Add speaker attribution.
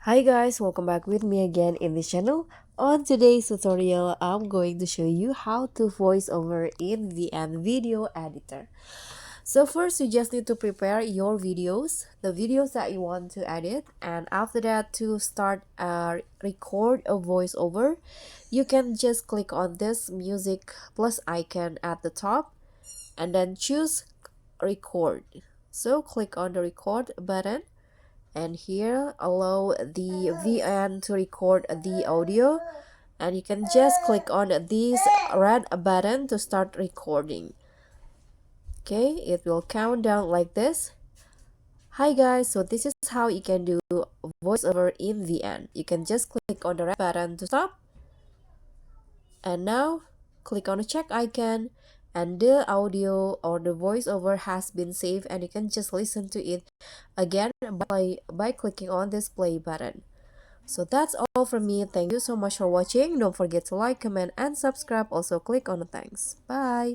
Speaker 1: Hi guys, welcome back with me again in this channel. On today's tutorial, I'm going to show you how to voice over in VN Video Editor. So first, you just need to prepare your videos, the videos that you want to edit, and after that, to start record a voiceover, you can just click on this music plus icon at the top, and then choose record. So click on the record button, and here allow the VN to record the audio, and you can just click on this red button to start recording. Okay, it will count down like this. Hi guys, so this is how you can do voiceover in VN. You can just click on the red button to stop, and now click on the check icon, and the audio or the voiceover has been saved, and you can just listen to it again by clicking on this play button. So that's all from me. Thank you so much for watching. Don't forget to like, comment, and subscribe. Also click on the thanks. Bye.